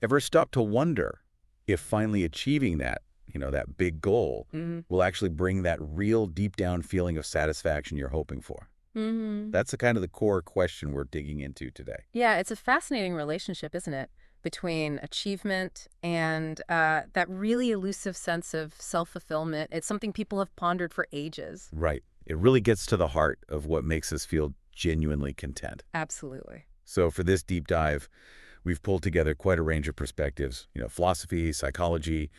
Ever stop to wonder if finally achieving that, that big goal will actually bring that real deep down feeling of satisfaction you're hoping for? Mm-hmm. That's the kind of the core question we're digging into today. Yeah, it's a fascinating relationship, isn't it? Between achievement and that really elusive sense of self-fulfillment. It's something people have pondered for ages. Right. It really gets to the heart of what makes us feel genuinely content. Absolutely. So for this deep dive, we've pulled together quite a range of perspectives, philosophy, psychology,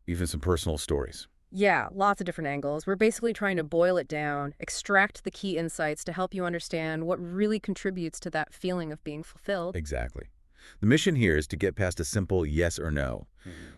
even some personal stories. Yeah, lots of different angles. We're basically trying to boil it down, extract the key insights to help you understand what really contributes to that feeling of being fulfilled. Exactly. The mission here is to get past a simple yes or no.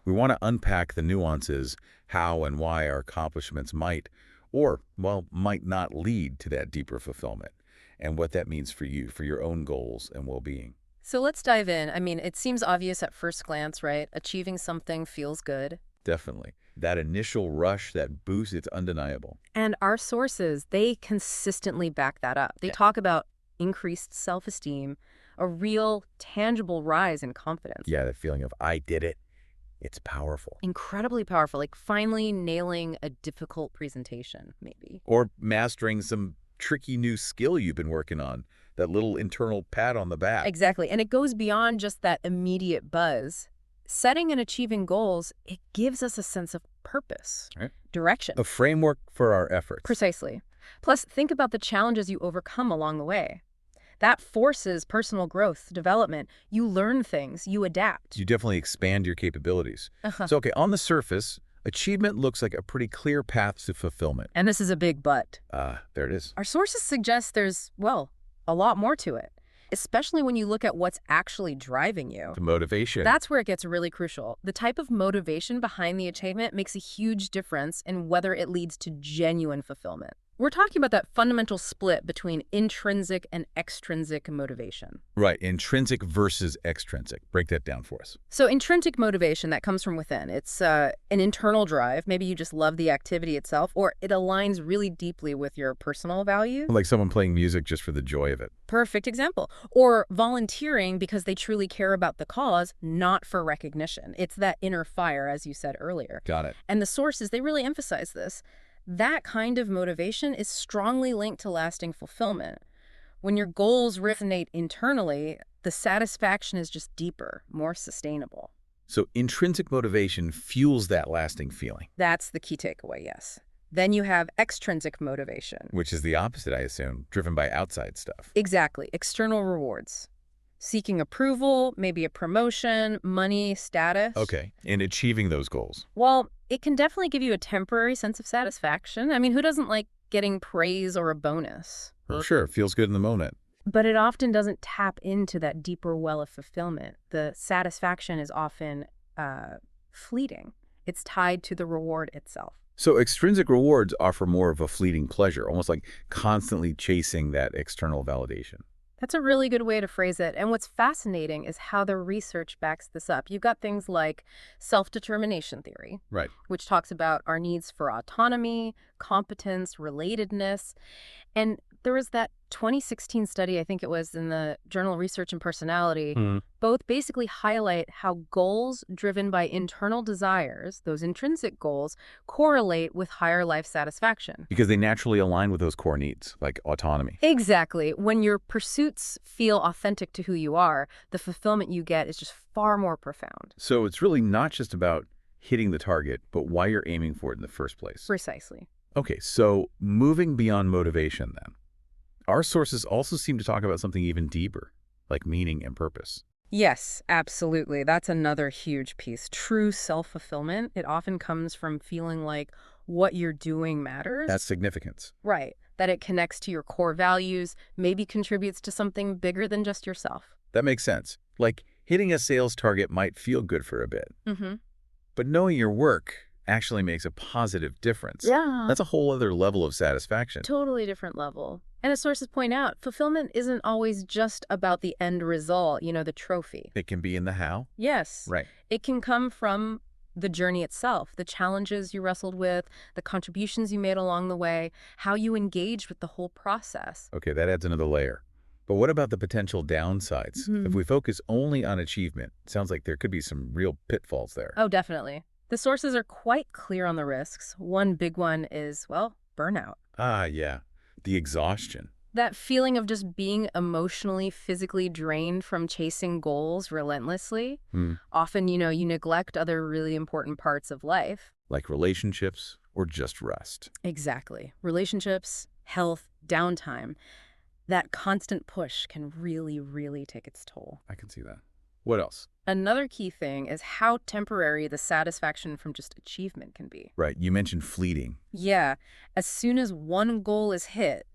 We want to unpack the nuances, how and why our accomplishments might, or, well, might not lead to that deeper fulfillment, and what that means for you, for your own goals and well-being. So let's dive in. I mean, it seems obvious at first glance, right? Achieving something feels good. Definitely. That initial rush, that boost, it's undeniable. And our sources, they consistently back that up. They Yeah. talk about increased self-esteem, a real, tangible rise in confidence. Yeah, that feeling of, I did it, it's powerful. Incredibly powerful, like finally nailing a difficult presentation, maybe. Or mastering some tricky new skill you've been working on, that little internal pat on the back. Exactly. And it goes beyond just that immediate buzz. Setting and achieving goals, it gives us a sense of purpose, Right. direction. A framework for our efforts. Precisely. Plus, think about the challenges you overcome along the way. That forces personal growth, development. You learn things, you adapt. You definitely expand your capabilities. Uh-huh. So, okay, on the surface, achievement looks like a pretty clear path to fulfillment. And this is a big but. There it is. Our sources suggest there's, well, a lot more to it, especially when you look at what's actually driving you. The motivation. That's where it gets really crucial. The type of motivation behind the achievement makes a huge difference in whether it leads to genuine fulfillment. We're talking about that fundamental split between intrinsic and extrinsic motivation. Right, intrinsic versus extrinsic. Break that down for us. So intrinsic motivation, that comes from within. It's an internal drive. Maybe you just love the activity itself, or it aligns really deeply with your personal values. Like someone playing music just for the joy of it. Perfect example. Or volunteering because they truly care about the cause, not for recognition. It's that inner fire, as you said earlier. Got it. And the sources, they really emphasize this. That kind of motivation is strongly linked to lasting fulfillment. When your goals resonate internally, the satisfaction is just deeper, more sustainable. So intrinsic motivation fuels that lasting feeling. That's the key takeaway, yes. Then you have extrinsic motivation. Which is the opposite, I assume, driven by outside stuff. Exactly, external rewards. Seeking approval, maybe a promotion, money, status. Okay, in achieving those goals. Well, it can definitely give you a temporary sense of satisfaction. I mean, who doesn't like getting praise or a bonus? For sure, feels good in the moment. But it often doesn't tap into that deeper well of fulfillment. The satisfaction is often fleeting. It's tied to the reward itself. So extrinsic rewards offer more of a fleeting pleasure, almost like constantly chasing that external validation. That's a really good way to phrase it. And what's fascinating is how the research backs this up. You've got things like self-determination theory, Right. which talks about our needs for autonomy, competence, relatedness. And there was that 2016 study, I think it was in the journal Research and Personality, both basically highlight how goals driven by internal desires, those intrinsic goals, correlate with higher life satisfaction. Because they naturally align with those core needs, like autonomy. Exactly. When your pursuits feel authentic to who you are, the fulfillment you get is just far more profound. So it's really not just about hitting the target, but why you're aiming for it in the first place. Precisely. Okay, so moving beyond motivation then. Our sources also seem to talk about something even deeper, like meaning and purpose. Yes, absolutely. That's another huge piece. True self-fulfillment, it often comes from feeling like what you're doing matters. That's significance. Right. That it connects to your core values, maybe contributes to something bigger than just yourself. That makes sense. Like hitting a sales target might feel good for a bit, Mm-hmm. but knowing your work actually makes a positive difference. Yeah. That's a whole other level of satisfaction. Totally different level. And as sources point out, fulfillment isn't always just about the end result, the trophy. It can be in the how. Yes. Right. It can come from the journey itself, the challenges you wrestled with, the contributions you made along the way, how you engaged with the whole process. Okay, that adds another layer. But what about the potential downsides? If Mhm. we focus only on achievement, it sounds like there could be some real pitfalls there. Oh, definitely. The sources are quite clear on the risks. One big one is, well, burnout. Ah, yeah. The exhaustion. That feeling of just being emotionally, physically drained from chasing goals relentlessly. Hmm. Often, you neglect other really important parts of life. Like relationships or just rest. Exactly. Relationships, health, downtime. That constant push can really, really take its toll. I can see that. What else? Another key thing is how temporary the satisfaction from just achievement can be. Right, you mentioned fleeting. Yeah, as soon as one goal is hit,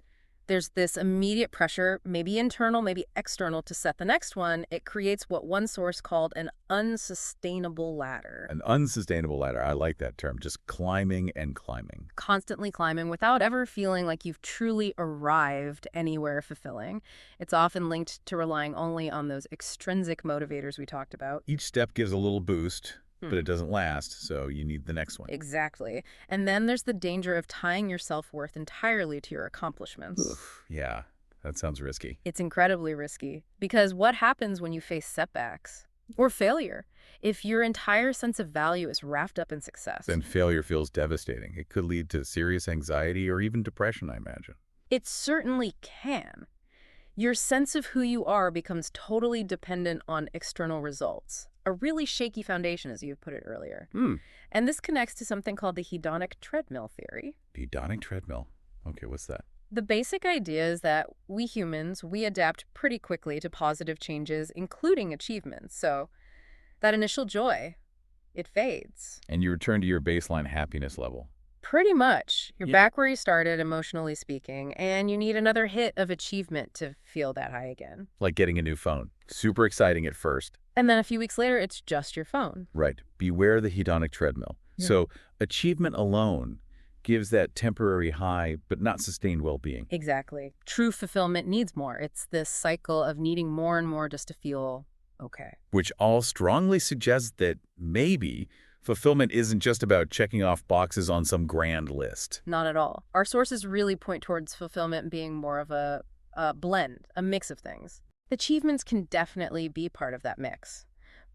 there's this immediate pressure, maybe internal, maybe external, to set the next one. It creates what one source called an unsustainable ladder. An unsustainable ladder. I like that term. Just climbing and climbing. Constantly climbing without ever feeling like you've truly arrived anywhere fulfilling. It's often linked to relying only on those extrinsic motivators we talked about. Each step gives a little boost, but it doesn't last, so you need the next one. Exactly. And then there's the danger of tying your self-worth entirely to your accomplishments. Oof, yeah, that sounds risky. It's incredibly risky because what happens when you face setbacks or failure? If your entire sense of value is wrapped up in success, Then failure feels devastating. It could lead to serious anxiety or even depression, I imagine. it certainly can. Your sense of who you are becomes totally dependent on external results. A really shaky foundation, as you put it earlier. Hmm. And this connects to something called the hedonic treadmill theory. Hedonic treadmill. Okay, what's that? The basic idea is that we humans, we adapt pretty quickly to positive changes, including achievements. So that initial joy, it fades. And you return to your baseline happiness level. Pretty much. You're Yeah. back where you started, emotionally speaking, and you need another hit of achievement to feel that high again. Like getting a new phone. Super exciting at first. And then a few weeks later, it's just your phone. Right. Beware the hedonic treadmill. Yeah. So achievement alone gives that temporary high, but not sustained well-being. Exactly. True fulfillment needs more. It's this cycle of needing more and more just to feel okay. Which all strongly suggests that maybe fulfillment isn't just about checking off boxes on some grand list. Not at all. Our sources really point towards fulfillment being more of a blend, a mix of things. Achievements can definitely be part of that mix,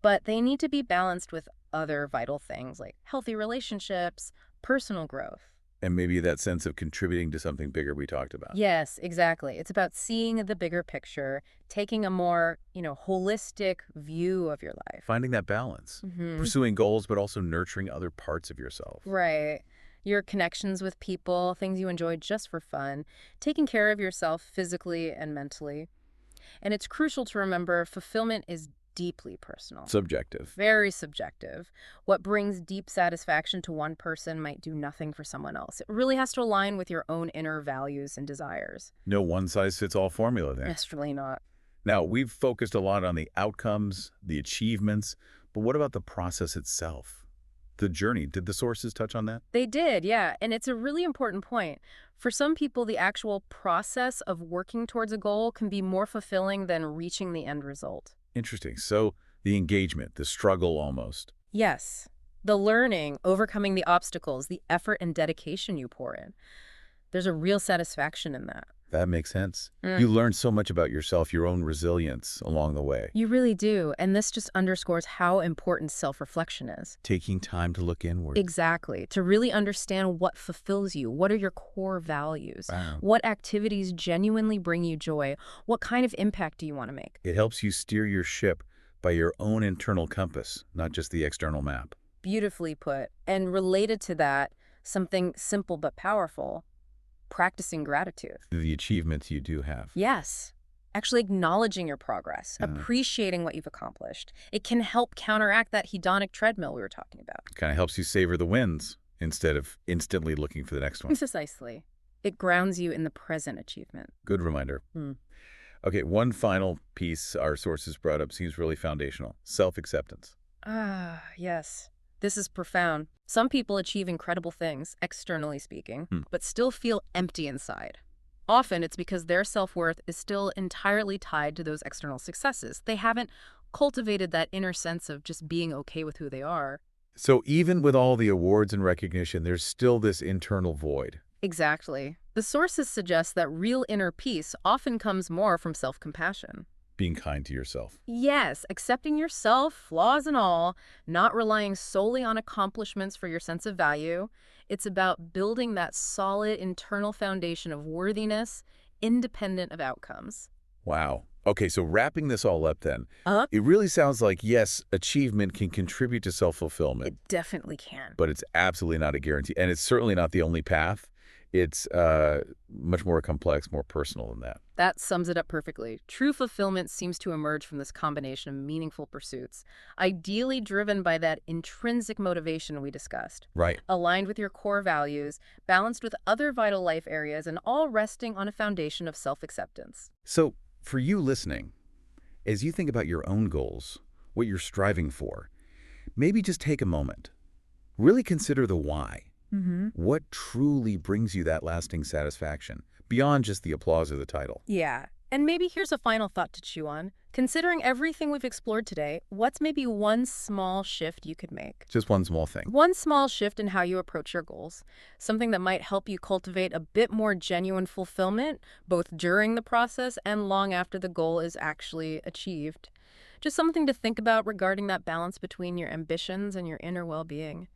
but they need to be balanced with other vital things like healthy relationships, personal growth. And maybe that sense of contributing to something bigger we talked about. Yes, exactly. It's about seeing the bigger picture, taking a more, holistic view of your life. Finding that balance. Mhm. Pursuing goals, but also nurturing other parts of yourself. Right. Your connections with people, things you enjoy just for fun, taking care of yourself physically and mentally. And it's crucial to remember fulfillment is deeply personal. Subjective. Very subjective. What brings deep satisfaction to one person might do nothing for someone else. It really has to align with your own inner values and desires. No one-size-fits-all formula there. It's really not. Now, we've focused a lot on the outcomes, the achievements, but what about the process itself? The journey, did the sources touch on that? They did, yeah. And it's a really important point. For some people, the actual process of working towards a goal can be more fulfilling than reaching the end result. Interesting. So the engagement, the struggle almost. Yes. The learning, overcoming the obstacles, the effort and dedication you pour in. There's a real satisfaction in that. That makes sense. You learn so much about yourself, your own resilience along the way. You really do. And this just underscores how important self-reflection is. Taking time to look inward. Exactly. To really understand what fulfills you. What are your core values? Wow. What activities genuinely bring you joy? What kind of impact do you want to make? It helps you steer your ship by your own internal compass, not just the external map. Beautifully put. And related to that, something simple but powerful, practicing gratitude. The achievements you do have. Yes. Actually acknowledging your progress, appreciating what you've accomplished. It can help counteract that hedonic treadmill we were talking about. Kind of helps you savor the wins instead of instantly looking for the next one. Precisely. It grounds you in the present achievement. Good reminder. Okay, one final piece our sources brought up seems really foundational. Self-acceptance. Ah, yes. This is profound. Some people achieve incredible things, externally speaking, but still feel empty inside. Often it's because their self-worth is still entirely tied to those external successes. They haven't cultivated that inner sense of just being okay with who they are. So even with all the awards and recognition, there's still this internal void. Exactly. The sources suggest that real inner peace often comes more from self-compassion. Being kind to yourself. Yes, accepting yourself, flaws and all, not relying solely on accomplishments for your sense of value. It's about building that solid internal foundation of worthiness, independent of outcomes. Wow. Okay, so wrapping this all up then, Uh, it really sounds like, yes, achievement can contribute to self-fulfillment, it definitely can. but it's absolutely not a guarantee. And it's certainly not the only path. It's much more complex, more personal than that. That sums it up perfectly. True fulfillment seems to emerge from this combination of meaningful pursuits, ideally driven by that intrinsic motivation we discussed, Right. aligned with your core values, balanced with other vital life areas, and all resting on a foundation of self-acceptance. So for you listening, as you think about your own goals, what you're striving for, maybe just take a moment. Really consider the why. What truly brings you that lasting satisfaction, beyond just the applause of the title? Yeah. And maybe here's a final thought to chew on. Considering everything we've explored today, what's maybe one small shift you could make? Just one small thing. One small shift in how you approach your goals. Something that might help you cultivate a bit more genuine fulfillment, both during the process and long after the goal is actually achieved. Just something to think about regarding that balance between your ambitions and your inner well-being.